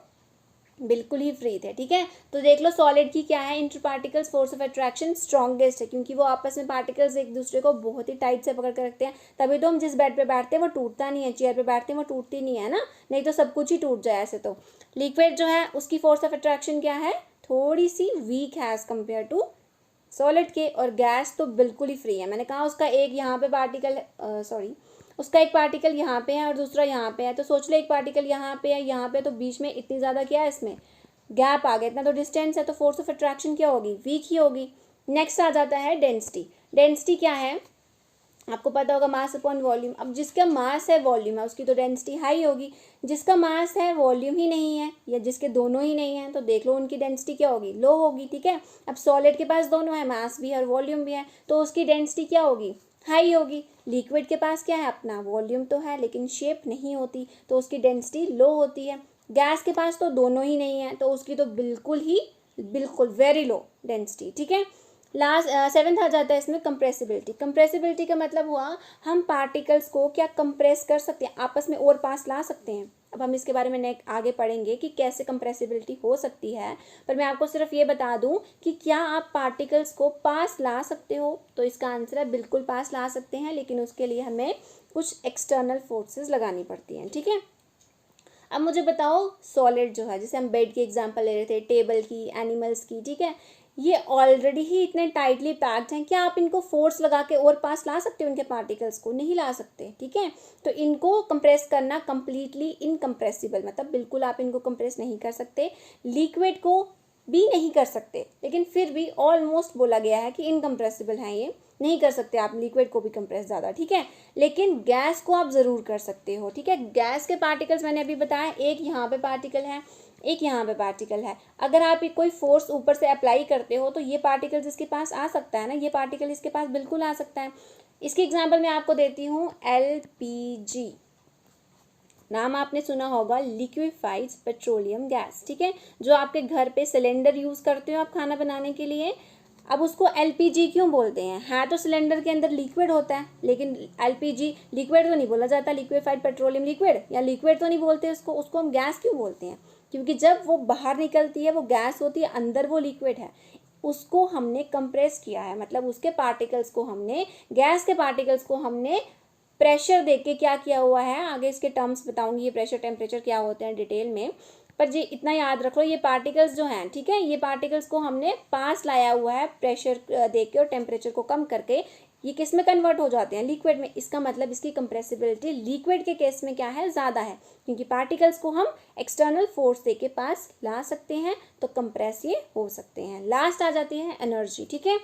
बिल्कुल ही फ्री थे, ठीक है। तो देख लो सॉलिड की क्या है, inter particles force of attraction strongest है, क्योंकि वो आपस में पार्टिकल्स एक दूसरे को बहुत ही टाइट से पकड़ कर रखते हैं। तभी तो हम जिस बेड पे बैठते हैं वो टूटता नहीं है, चेयर पे बैठते हैं वो टूटती नहीं है ना, नहीं तो सब कुछ ही टूट जाए ऐसे तो। लिक्विड जो है उसकी फोर्स ऑफ अट्रैक्शन क्या है? थोड़ी सी वीक है एज कम्पेयर टू सॉलिड के। और गैस तो बिल्कुल ही फ्री है, मैंने कहा उसका एक यहाँ पे पार्टिकल, सॉरी, उसका एक पार्टिकल यहाँ पे है और दूसरा यहाँ पे है, तो सोच लो एक पार्टिकल यहाँ पे है, यहाँ पे, तो बीच में इतनी ज़्यादा क्या है, इसमें गैप आ गया, इतना तो डिस्टेंस है, तो फोर्स ऑफ अट्रैक्शन क्या होगी, वीक ही होगी। नेक्स्ट आ जाता है डेंसिटी। डेंसिटी क्या है, आपको पता होगा, मास अपॉन वॉल्यूम। अब जिसका मास है वॉल्यूम है उसकी तो डेंसिटी हाई होगी, जिसका मास है वॉल्यूम ही नहीं है या जिसके दोनों ही नहीं है तो देख लो उनकी डेंसिटी क्या होगी, लो होगी। ठीक है, अब सॉलिड के पास दोनों है, मास भी है और वॉल्यूम भी है, तो उसकी डेंसिटी क्या होगी, हाई होगी। लिक्विड के पास क्या है, अपना वॉल्यूम तो है लेकिन शेप नहीं होती, तो उसकी डेंसिटी लो होती है। गैस के पास तो दोनों ही नहीं है तो उसकी तो बिल्कुल वेरी लो डेंसिटी। ठीक है, लास्ट सेवेंथ आ जाता है इसमें कंप्रेसिबिलिटी। कंप्रेसिबिलिटी का मतलब हुआ हम पार्टिकल्स को क्या कंप्रेस कर सकते हैं, आपस में और पास ला सकते हैं। अब हम इसके बारे में आगे पढ़ेंगे कि कैसे कंप्रेसिबिलिटी हो सकती है, पर मैं आपको सिर्फ ये बता दूं कि क्या आप पार्टिकल्स को पास ला सकते हो, तो इसका आंसर है बिल्कुल पास ला सकते हैं, लेकिन उसके लिए हमें कुछ एक्सटर्नल फोर्सेस लगानी पड़ती हैं। ठीक है, अब मुझे बताओ सॉलिड जो है, जैसे हम बेड की एग्जांपल ले रहे थे, टेबल की, एनिमल्स की, ठीक है, ये ऑलरेडी ही इतने टाइटली पैक्ड हैं, क्या आप इनको फोर्स लगा के और पास ला सकते हो, उनके पार्टिकल्स को नहीं ला सकते। ठीक है, तो इनको कंप्रेस करना कंप्लीटली इनकम्प्रेसिबल, मतलब बिल्कुल आप इनको कंप्रेस नहीं कर सकते। लिक्विड को भी नहीं कर सकते, लेकिन फिर भी ऑलमोस्ट बोला गया है कि इनकम्प्रेसिबल हैं, ये नहीं कर सकते आप लिक्विड को भी कंप्रेस ज़्यादा। ठीक है, लेकिन गैस को आप ज़रूर कर सकते हो। ठीक है, गैस के पार्टिकल्स मैंने अभी बताया, एक यहाँ पे पार्टिकल है, एक यहाँ पे पार्टिकल है। अगर आप कोई फोर्स ऊपर से अप्लाई करते हो तो ये पार्टिकल्स इसके पास आ सकता है ना, ये पार्टिकल इसके पास बिल्कुल आ सकता है। इसकी एग्जांपल मैं आपको देती हूँ, LPG, नाम आपने सुना होगा, लिक्विफाइड पेट्रोलियम गैस। ठीक है, जो आपके घर पे सिलेंडर यूज़ करते हो आप खाना बनाने के लिए। अब उसको LPG क्यों बोलते हैं, है तो सिलेंडर के अंदर लिक्विड होता है, लेकिन LPG लिक्विड तो नहीं बोला जाता, लिक्विफाइड पेट्रोलियम लिक्विड या लिक्विड तो नहीं बोलते उसको हम गैस क्यों बोलते हैं, क्योंकि जब वो बाहर निकलती है वो गैस होती है, अंदर वो लिक्विड है, उसको हमने कंप्रेस किया है, मतलब उसके पार्टिकल्स को हमने, गैस के पार्टिकल्स को हमने प्रेशर देके क्या किया हुआ है, आगे इसके टर्म्स बताऊंगी, ये प्रेशर टेम्परेचर क्या होते हैं डिटेल में, पर जी इतना याद रख लो, ये पार्टिकल्स जो हैं, ठीक है, ये पार्टिकल्स को हमने पास लाया हुआ है प्रेशर देके और टेम्परेचर को कम करके, ये किस में कन्वर्ट हो जाते हैं, लिक्विड में। इसका मतलब इसकी कंप्रेसिबिलिटी लिक्विड के केस में क्या है, ज़्यादा है, क्योंकि पार्टिकल्स को हम एक्सटर्नल फोर्स देके पास ला सकते हैं, तो कंप्रेस ये हो सकते हैं। लास्ट आ जाती है एनर्जी। ठीक है,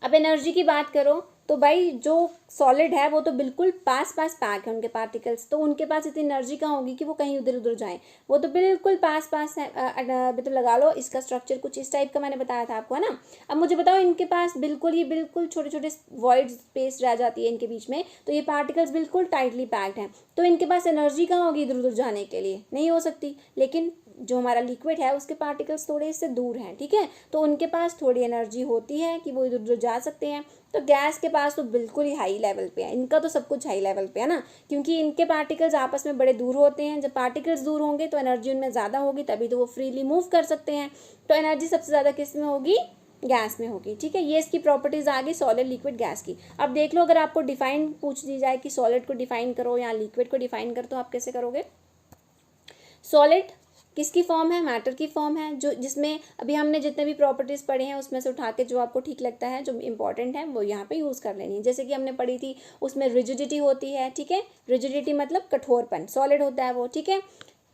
अब एनर्जी की बात करो तो भाई जो सॉलिड है वो तो बिल्कुल पास पैक है उनके पार्टिकल्स, तो उनके पास इतनी एनर्जी कहाँ होगी कि वो कहीं उधर उधर जाएं, वो तो बिल्कुल पास है। मतलब लगा लो इसका स्ट्रक्चर कुछ इस टाइप का मैंने बताया था आपको, है ना। अब मुझे बताओ, इनके पास बिल्कुल छोटे छोटे वॉइड स्पेस रह जाती है इनके बीच में, तो ये पार्टिकल्स बिल्कुल टाइटली पैक्ड हैं, तो इनके पास एनर्जी कहाँ होगी इधर उधर जाने के लिए, नहीं हो सकती। लेकिन जो हमारा लिक्विड है उसके पार्टिकल्स थोड़े इससे दूर हैं, ठीक है, तो उनके पास थोड़ी एनर्जी होती है कि वो इधर उधर जा सकते हैं। तो गैस के पास तो बिल्कुल ही हाई लेवल पे है, इनका तो सब कुछ हाई लेवल पे है ना, क्योंकि इनके पार्टिकल्स आपस में बड़े दूर होते हैं। जब पार्टिकल्स दूर होंगे तो एनर्जी उनमें ज़्यादा होगी, तभी तो वो फ्रीली मूव कर सकते हैं। तो एनर्जी सबसे ज़्यादा किस में होगी, गैस में होगी। ठीक है, ये इसकी प्रॉपर्टीज आ गई सॉलिड लिक्विड गैस की। अब देख लो, अगर आपको डिफाइन पूछ दी जाए कि सॉलिड को डिफाइन करो या लिक्विड को डिफाइन करो, तो आप कैसे करोगे। सॉलिड किसकी फॉर्म है, मैटर की फॉर्म है, जो जिसमें अभी हमने जितने भी प्रॉपर्टीज पढ़े हैं उसमें से उठा के जो आपको ठीक लगता है, जो इंपॉर्टेंट है, वो यहाँ पे यूज़ कर लेनी है। जैसे कि हमने पढ़ी थी, उसमें रिजिडिटी होती है, ठीक है, रिजिडिटी मतलब कठोरपन, सॉलिड होता है वो, ठीक है।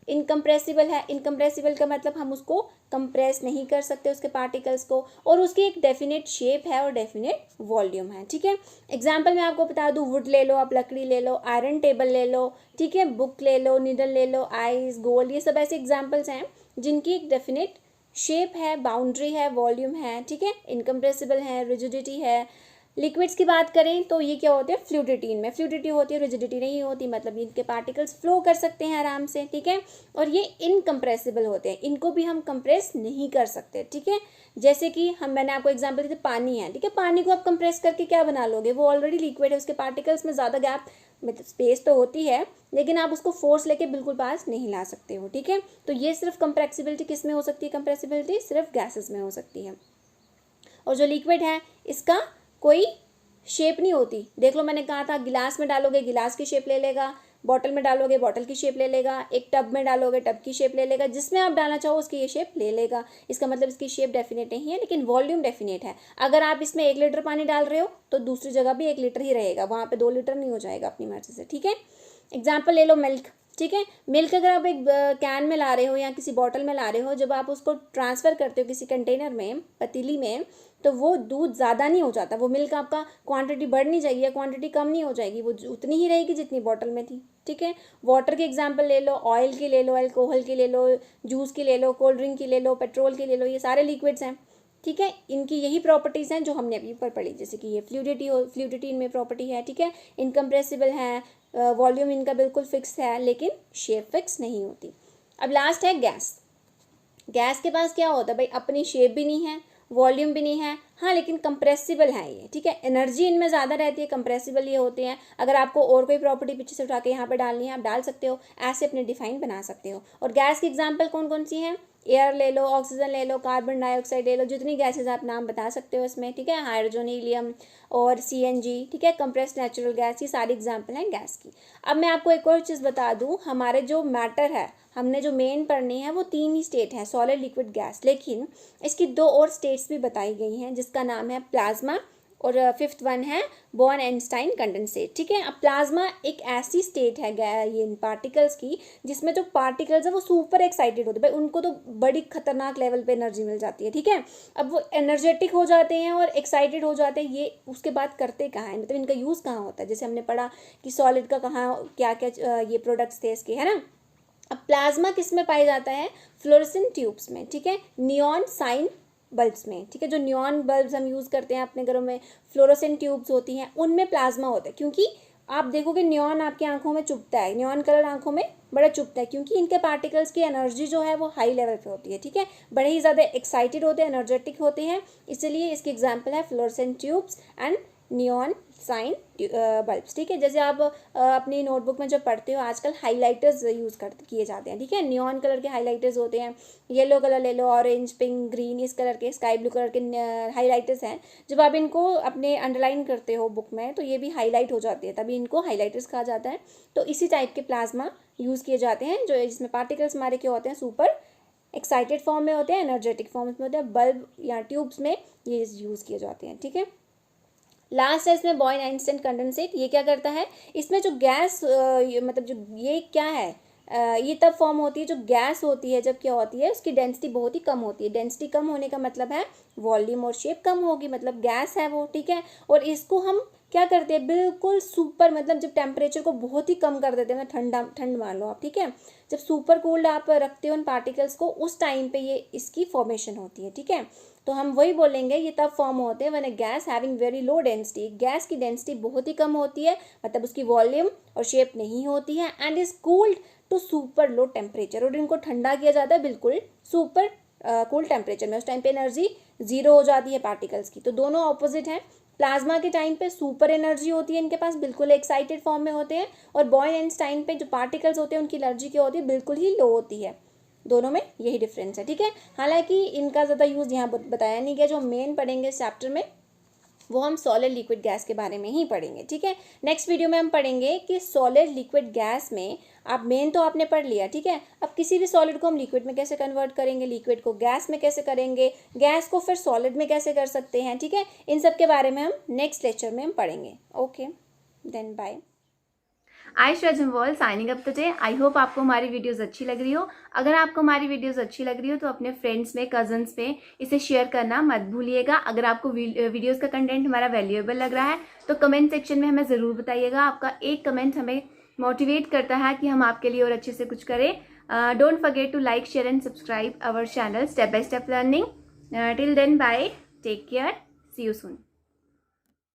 इनकम्प्रेसिबल है, इनकम्प्रेसिबल का मतलब हम उसको कंप्रेस नहीं कर सकते उसके पार्टिकल्स को, और उसकी एक डेफिनेट शेप है और डेफिनेट वॉल्यूम है। ठीक है, एग्जांपल मैं आपको बता दूं, वुड ले लो, आप लकड़ी ले लो, आयरन टेबल ले लो, ठीक है, बुक ले लो, नीडल ले लो, आइस, गोल्ड, ये सब ऐसे एग्जाम्पल्स हैं जिनकी एक डेफिनेट शेप है, बाउंड्री है, वॉल्यूम है, ठीक है, इनकम्प्रेसिबल है, रिजिडिटी है। लिक्विड्स की बात करें तो ये क्या होते हैं, फ्लूडिटी, इनमें फ्लूडिटी होती है, रिजिडिटी नहीं होती, मतलब इनके पार्टिकल्स फ्लो कर सकते हैं आराम से, ठीक है, और ये इनकम्प्रेसिबल होते हैं, इनको भी हम कंप्रेस नहीं कर सकते। ठीक है, जैसे कि मैंने आपको एग्जांपल दी थी, पानी है, ठीक है, पानी को आप कंप्रेस करके क्या बना लोगे, वो ऑलरेडी लिक्विड है, उसके पार्टिकल्स में ज़्यादा गैप मतलब स्पेस तो होती है, लेकिन आप उसको फोर्स लेके बिल्कुल पास नहीं ला सकते हो। ठीक है, तो ये सिर्फ कंप्रेसिबिलिटी किस में हो सकती है, कंप्रेसिबिलिटी सिर्फ गैसेस में हो सकती है। और जो लिक्विड है इसका कोई शेप नहीं होती। देख लो, मैंने कहा था गिलास में डालोगे गिलास की शेप ले लेगा, बॉटल में डालोगे बॉटल की शेप ले लेगा, एक टब में डालोगे टब की शेप ले लेगा, जिसमें आप डालना चाहो उसकी ये शेप ले लेगा। इसका मतलब इसकी शेप डेफिनेट नहीं है लेकिन वॉल्यूम डेफिनेट है। अगर आप इसमें 1 लीटर पानी डाल रहे हो तो दूसरी जगह भी 1 लीटर ही रहेगा, वहाँ पे 2 लीटर नहीं हो जाएगा अपनी मर्जी से, ठीक है। एग्जाम्पल ले लो मिल्क, ठीक है। मिल्क अगर आप एक कैन में ला रहे हो या किसी बॉटल में ला रहे हो, जब आप उसको ट्रांसफ़र करते हो किसी कंटेनर में, पतीली में, तो वो दूध ज़्यादा नहीं हो जाता, वो मिल्क आपका क्वांटिटी बढ़ नहीं जाएगी या क्वांटिटी कम नहीं हो जाएगी, वो उतनी ही रहेगी जितनी बॉटल में थी, ठीक है। वाटर के एग्जांपल ले लो, ऑयल की ले लो, अल्कोहल की ले लो, जूस की ले लो, कोल्ड ड्रिंक की ले लो, पेट्रोल की ले लो, ये सारे लिक्विड्स हैं, ठीक है। इनकी यही प्रॉपर्टीज़ हैं जो हमने अभी ऊपर पढ़ी, जैसे कि ये फ्लूइडिटी इनमें प्रॉपर्टी है, ठीक है। इनकम्प्रेसिबल है, वॉल्यूम इनका बिल्कुल फिक्स है लेकिन शेप फिक्स नहीं होती। अब लास्ट है गैस। गैस के पास क्या होता है भाई, अपनी शेप भी नहीं है, वॉल्यूम भी नहीं है, हाँ लेकिन कंप्रेसिबल है ये, ठीक है। एनर्जी इनमें ज़्यादा रहती है, कंप्रेसिबल ये होते हैं। अगर आपको और कोई प्रॉपर्टी पीछे से उठा के यहाँ पे डालनी है आप डाल सकते हो, ऐसे अपने डिफाइन बना सकते हो। और गैस की एग्जांपल कौन कौन सी हैं, एयर ले लो, ऑक्सीजन ले लो, कार्बन डाइऑक्साइड ले लो, जितनी गैसेज आप नाम बता सकते हो इसमें, ठीक है। हाइड्रोजन, हीलियम और CNG, ठीक है, कंप्रेस्ड नेचुरल गैस, ये सारी एग्जांपल हैं गैस की। अब मैं आपको एक और चीज़ बता दूँ, हमारे जो मैटर है, हमने जो मेन पढ़नी है वो 3 ही स्टेट है, सॉलिड, लिक्विड, गैस, लेकिन इसकी 2 और स्टेट्स भी बताई गई हैं जिसका नाम है प्लाज्मा और 5th वन है बॉर्न आइंस्टाइन कंडेंसेट, ठीक है। अब प्लाज्मा एक ऐसी स्टेट है ये इन पार्टिकल्स की जिसमें जो पार्टिकल्स है वो सुपर एक्साइटेड होते हैं भाई, उनको तो बड़ी खतरनाक लेवल पे एनर्जी मिल जाती है, ठीक है। अब वो एनर्जेटिक हो जाते हैं और एक्साइटेड हो जाते हैं, ये उसके बाद करते कहाँ हैं, मतलब इनका यूज़ कहाँ होता है, जैसे हमने पढ़ा कि सॉलिड का कहाँ क्या क्या ये प्रोडक्ट्स थे इसके, है ना। अब प्लाज्मा किस में पाया जाता है, फ्लोरेसेंट ट्यूब्स में, ठीक है, नियॉन साइन बल्ब्स में, ठीक है। जो नियॉन बल्ब्स हम यूज़ करते हैं अपने घरों में, फ्लोरोसेंट ट्यूब्स होती हैं, उनमें प्लाज्मा होता है। क्योंकि आप देखोगे नियॉन आपकी आंखों में चुभता है, नियॉन कलर आंखों में बड़ा चुभता है, क्योंकि इनके पार्टिकल्स की एनर्जी जो है वो हाई लेवल पे होती है, ठीक है। बड़े ही ज़्यादा एक्साइटेड होते हैं, एनर्जेटिक होते हैं, इसलिए इसकी एग्जाम्पल है fluorescent tubes and neon sign bulbs, ठीक है। जैसे आप अपनी नोटबुक में जब पढ़ते हो आजकल हाइलाइटर्स यूज़ किए जाते हैं, ठीक है। नियॉन कलर के हाइलाइटर्स होते हैं, येलो कलर ले लो, ऑरेंज, पिंक, ग्रीन, इस कलर के, स्काई ब्लू कलर के हाइलाइटर्स हैं। जब आप इनको अपने अंडरलाइन करते हो बुक में तो ये भी हाईलाइट हो जाती है, तभी इनको हाइलाइटर्स कहा जाता है। तो इसी टाइप के प्लाज्मा यूज़ किए जाते हैं जो जिसमें पार्टिकल्स हमारे क्या होते हैं, सुपर एक्साइटेड फॉर्म में होते हैं, एनर्जेटिक फॉर्म में होते हैं। बल्ब या ट्यूब्स में ये यूज़ किए जाते हैं, ठीक है। लास्ट है इसमें बॉर्न आइंस्टाइन कंडेंसेट। ये क्या करता है, इसमें जो गैस मतलब जो ये क्या है, ये तब फॉर्म होती है जो गैस होती है, जब क्या होती है उसकी डेंसिटी बहुत ही कम होती है। डेंसिटी कम होने का मतलब है वॉल्यूम और शेप कम होगी, मतलब गैस है वो, ठीक है। और इसको हम क्या करते हैं, बिल्कुल सुपर, मतलब जब टेम्परेचर को बहुत ही कम कर देते हैं, ठंड मान लो आप, ठीक है। जब सुपर कूल्ड आप रखते हो उन पार्टिकल्स को, उस टाइम पे ये इसकी फॉर्मेशन होती है, ठीक है। तो हम वही बोलेंगे ये तब फॉर्म होते हैं when a gas having very low density, gas की डेंसिटी बहुत ही कम होती है, मतलब उसकी वॉल्यूम और शेप नहीं होती है, and is cooled to super low temperature, और इनको ठंडा किया जाता है बिल्कुल सुपर कूल टेम्परेचर में। उस टाइम पे एनर्जी 0 हो जाती है पार्टिकल्स की। तो दोनों ऑपोजिट हैं। प्लाज्मा के टाइम पे सुपर एनर्जी होती है इनके पास, बिल्कुल एक्साइटेड फॉर्म में होते हैं, और बॉर्न आइंस्टाइन पे जो पार्टिकल्स होते हैं उनकी एनर्जी क्या होती है, बिल्कुल ही लो होती है। दोनों में यही डिफरेंस है, ठीक है। हालांकि इनका ज़्यादा यूज़ यहाँ बताया नहीं गया। जो मेन पढ़ेंगे इस चैप्टर में वो हम सॉलिड लिक्विड गैस के बारे में ही पढ़ेंगे, ठीक है। नेक्स्ट वीडियो में हम पढ़ेंगे कि सॉलिड लिक्विड गैस में आप मेन तो आपने पढ़ लिया, ठीक है। अब किसी भी सॉलिड को हम लिक्विड में कैसे कन्वर्ट करेंगे, लिक्विड को गैस में कैसे करेंगे, गैस को फिर सॉलिड में कैसे कर सकते हैं, ठीक है। इन सब के बारे में हम नेक्स्ट लेक्चर में हम पढ़ेंगे। Okay then bye. I Shreya Jamwal signing up today. I hope आपको हमारी वीडियोस अच्छी लग रही हो। अगर आपको हमारी वीडियोस अच्छी लग रही हो तो अपने फ्रेंड्स में, कजन्स में इसे शेयर करना मत भूलिएगा। अगर आपको वीडियोस का कंटेंट हमारा वैल्यूएबल लग रहा है तो कमेंट सेक्शन में हमें ज़रूर बताइएगा। आपका एक कमेंट हमें मोटिवेट करता है कि हम आपके लिए और अच्छे से कुछ करें। Don't forget to like, share and subscribe our channel step by step learning. Till then bye, take care, see you soon.